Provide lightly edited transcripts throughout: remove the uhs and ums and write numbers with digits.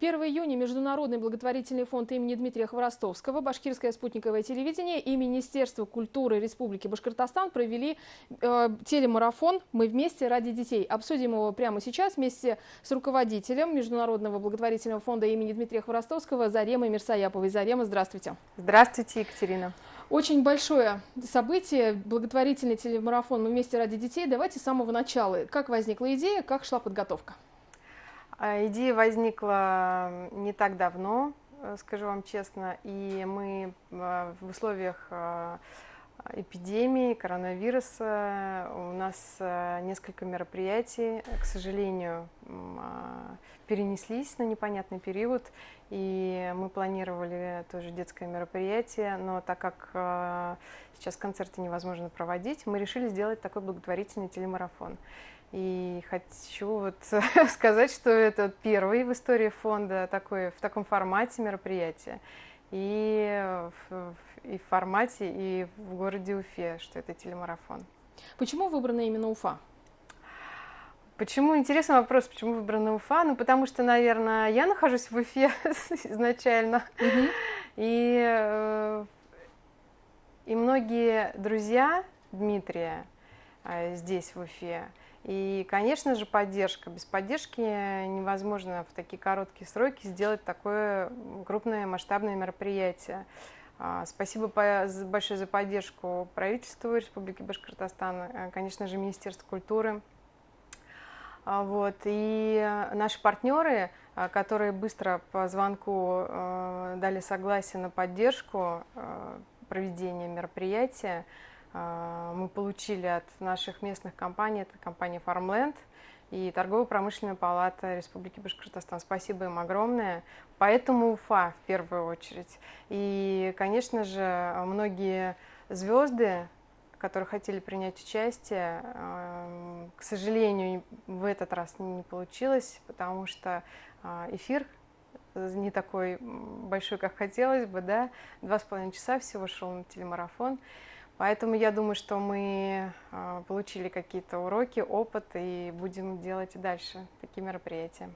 1 июня Международный благотворительный фонд имени Дмитрия Хворостовского, Башкирское спутниковое телевидение и Министерство культуры Республики Башкортостан провели телемарафон «Мы вместе ради детей». Обсудим его прямо сейчас вместе с руководителем Международного благотворительного фонда имени Дмитрия Хворостовского Заремой Мирсаяповой. Зарема, здравствуйте. Здравствуйте, Екатерина. Очень большое событие, благотворительный телемарафон «Мы вместе ради детей». Давайте с самого начала. Как возникла идея, как шла подготовка? Идея возникла не так давно, скажу вам честно, и мы в условиях эпидемии, коронавируса, у нас несколько мероприятий, к сожалению, перенеслись на непонятный период, и мы планировали тоже детское мероприятие, но так как сейчас концерты невозможно проводить, мы решили сделать такой благотворительный телемарафон. И хочу сказать, что это первый в истории фонда в таком формате мероприятия. И в формате, и в городе Уфе, что это телемарафон. Почему выбрана именно Уфа? Почему? Интересный вопрос, почему выбрана Уфа? Ну, потому что, наверное, я нахожусь в Уфе изначально. И многие друзья Дмитрия здесь, в Уфе. И, конечно же, поддержка. Без поддержки невозможно в такие короткие сроки сделать такое крупное масштабное мероприятие. Спасибо большое за поддержку правительству Республики Башкортостан, конечно же, Министерству культуры. И наши партнеры, которые быстро по звонку дали согласие на поддержку проведения мероприятия, мы получили от наших местных компаний, это компания Farmland и Торгово-промышленная палата Республики Башкортостан. Спасибо им огромное. Поэтому Уфа в первую очередь. И, конечно же, многие звезды, которые хотели принять участие, к сожалению, в этот раз не получилось, потому что эфир не такой большой, как хотелось бы, да, 2,5 часа всего шел на телемарафон. Поэтому я думаю, что мы получили какие-то уроки, опыт и будем делать и дальше такие мероприятия.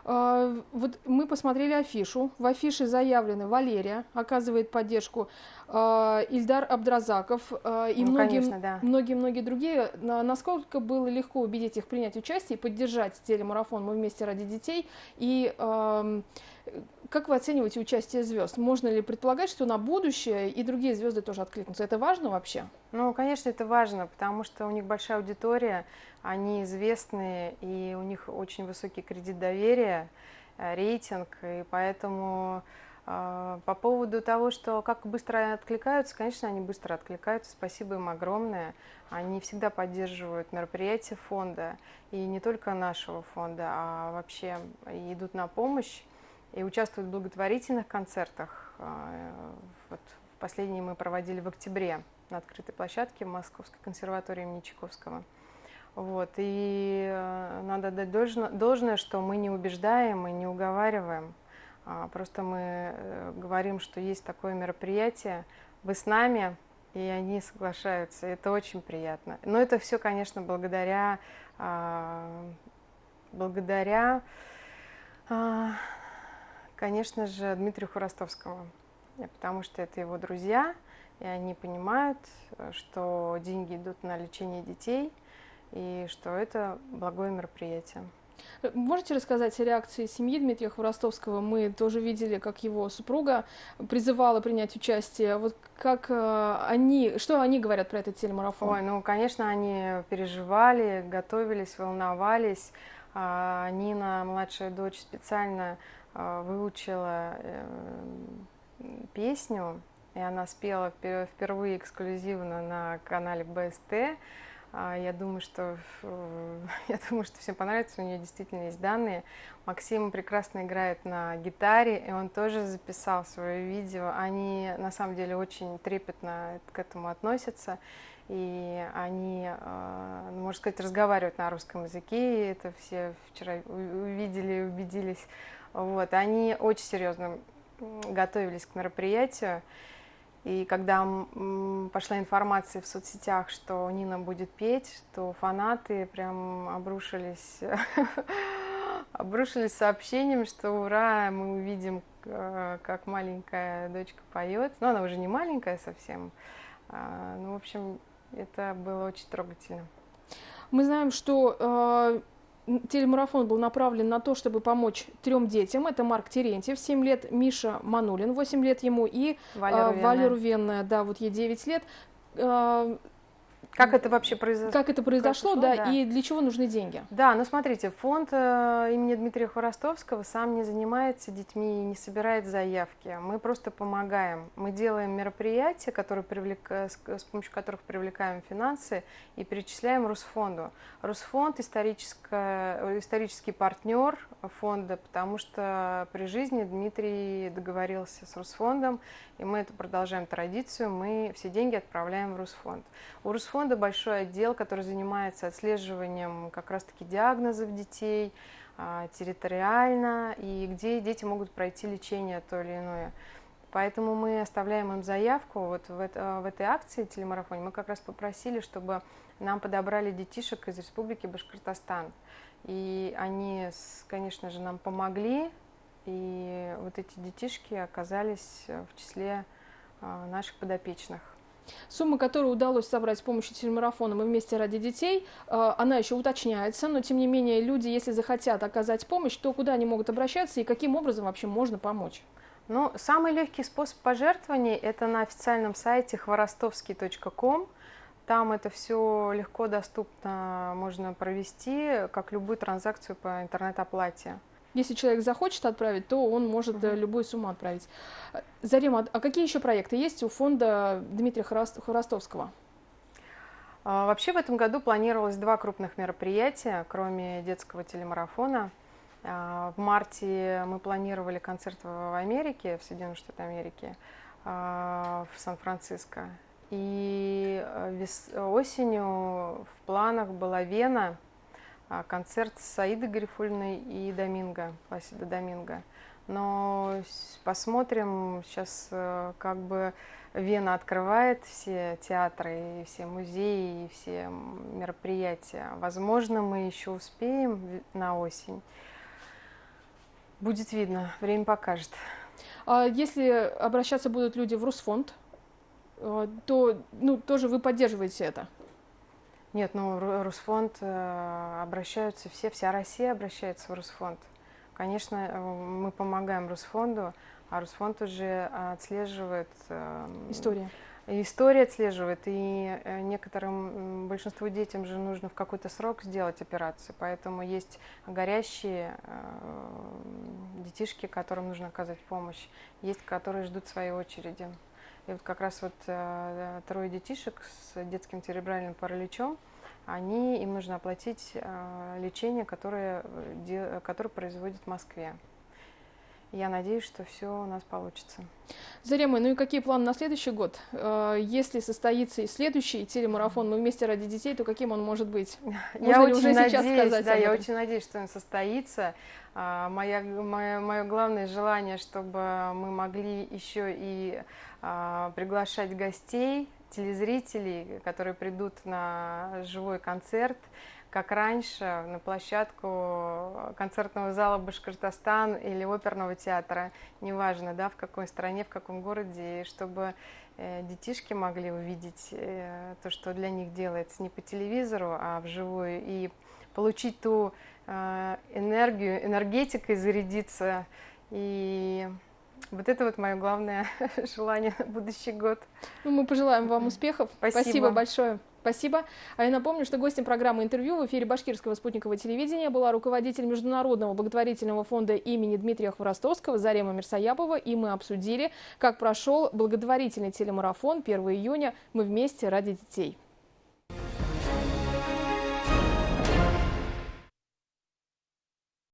Вот мы посмотрели афишу. В афише заявлено: Валерия оказывает поддержку, Ильдар Абдразаков и многие другие. Насколько было легко убедить их принять участие и поддержать телемарафон «Мы вместе ради детей»? И как вы оцениваете участие звезд? Можно ли предполагать, что на будущее и другие звезды тоже откликнутся? Это важно вообще? Ну, конечно, это важно, потому что у них большая аудитория, они известные, и у них очень высокий кредит доверия, рейтинг, и поэтому по поводу того, что как быстро откликаются, конечно, они быстро откликаются, спасибо им огромное. Они всегда поддерживают мероприятия фонда, и не только нашего фонда, а вообще идут на помощь. И участвуют в благотворительных концертах. Последний мы проводили в октябре на открытой площадке в Московской консерватории имени Чайковского. И надо отдать должное, что мы не убеждаем и не уговариваем. Просто мы говорим, что есть такое мероприятие, вы с нами, и они соглашаются. Это очень приятно. Но это все, конечно, благодаря конечно же, Дмитрию Хворостовскому, потому что это его друзья, и они понимают, что деньги идут на лечение детей, и что это благое мероприятие. Можете рассказать о реакции семьи Дмитрия Хворостовского? Мы тоже видели, как его супруга призывала принять участие. Что они говорят про этот телемарафон? Конечно, они переживали, готовились, волновались. Нина, младшая дочь, специально выучила песню, и она спела впервые эксклюзивно на канале БСТ. Я думаю, что всем понравится, у нее действительно есть данные. Максим прекрасно играет на гитаре, и он тоже записал свое видео. Они на самом деле очень трепетно к этому относятся, и они, можно сказать, разговаривают на русском языке, и это все вчера увидели и убедились. Они очень серьезно готовились к мероприятию, и когда пошла информация в соцсетях, что Нина будет петь, то фанаты прям обрушились обрушились сообщением, что ура, мы увидим, как маленькая дочка поет. Но она уже не маленькая совсем. Ну, в общем, это было очень трогательно. Мы знаем, что телемарафон был направлен на то, чтобы помочь 3 детям. Это Марк Терентьев, 7 лет, Миша Манулин, 8 лет ему, и Валя Рувенная, да, вот ей 9 лет. Как это вообще произошло? Как это произошло, да, и для чего нужны деньги? Да, ну смотрите, фонд имени Дмитрия Хворостовского сам не занимается детьми и не собирает заявки. Мы просто помогаем. Мы делаем мероприятия, с помощью которых привлекаем финансы и перечисляем Русфонду. Русфонд исторический партнер фонда, потому что при жизни Дмитрий договорился с Русфондом, и мы это продолжаем традицию, мы все деньги отправляем в Русфонд. У Русфонда большой отдел, который занимается отслеживанием как раз-таки диагнозов детей территориально, и где дети могут пройти лечение то или иное. Поэтому мы оставляем им заявку. Вот в этой акции телемарафоне мы как раз попросили, чтобы нам подобрали детишек из Республики Башкортостан. И они, конечно же, нам помогли. И вот эти детишки оказались в числе наших подопечных. Сумма, которую удалось собрать с помощью телемарафона «Мы вместе ради детей», она еще уточняется, но тем не менее люди, если захотят оказать помощь, то куда они могут обращаться и каким образом вообще можно помочь? Ну, самый легкий способ пожертвований – это на официальном сайте хворостовский.com. Там это все легко доступно, можно провести, как любую транзакцию по интернет-оплате. Если человек захочет отправить, то он может любую сумму отправить. Зарема, а какие еще проекты есть у фонда Дмитрия Хворостовского? Вообще в этом году планировалось 2 крупных мероприятия, кроме детского телемарафона. В марте мы планировали концерт в Америке, в Соединенных Штатах Америки, в Сан-Франциско. И осенью в планах была Вена, концерт с Аидой Гарифульной и Доминго, Пласидо Доминго. Но посмотрим, сейчас как бы Вена открывает все театры, и все музеи, и все мероприятия. Возможно, мы еще успеем на осень. Будет видно, время покажет. А если обращаться будут люди в Русфонд, то тоже вы поддерживаете это? Нет, Русфонд обращаются вся Россия обращается в Русфонд. Конечно, мы помогаем Русфонду, а Русфонд уже отслеживает... История отслеживает, и большинству детям же нужно в какой-то срок сделать операцию, поэтому есть горящие детишки, которым нужно оказать помощь, есть, которые ждут своей очереди. И вот как раз 3 детишек с детским церебральным параличом, им нужно оплатить лечение, которое производят в Москве. Я надеюсь, что все у нас получится. Зарема, ну и какие планы на следующий год? Если состоится и следующий телемарафон «Мы вместе ради детей», то каким он может быть? Я очень надеюсь, что он состоится. Мое главное желание, чтобы мы могли еще и приглашать гостей, телезрителей, которые придут на живой концерт, как раньше, на площадку концертного зала Башкортостан или оперного театра, неважно, да, в какой стране, в каком городе, чтобы детишки могли увидеть то, что для них делается не по телевизору, а вживую, и получить ту энергетикой зарядиться. И вот это вот мое главное желание на будущий год. Мы пожелаем вам успехов. Спасибо большое. Спасибо. А я напомню, что гостем программы «Интервью» в эфире Башкирского спутникового телевидения была руководитель Международного благотворительного фонда имени Дмитрия Хворостовского Зарема Мирсояпова, и мы обсудили, как прошел благотворительный телемарафон 1 июня «Мы вместе ради детей».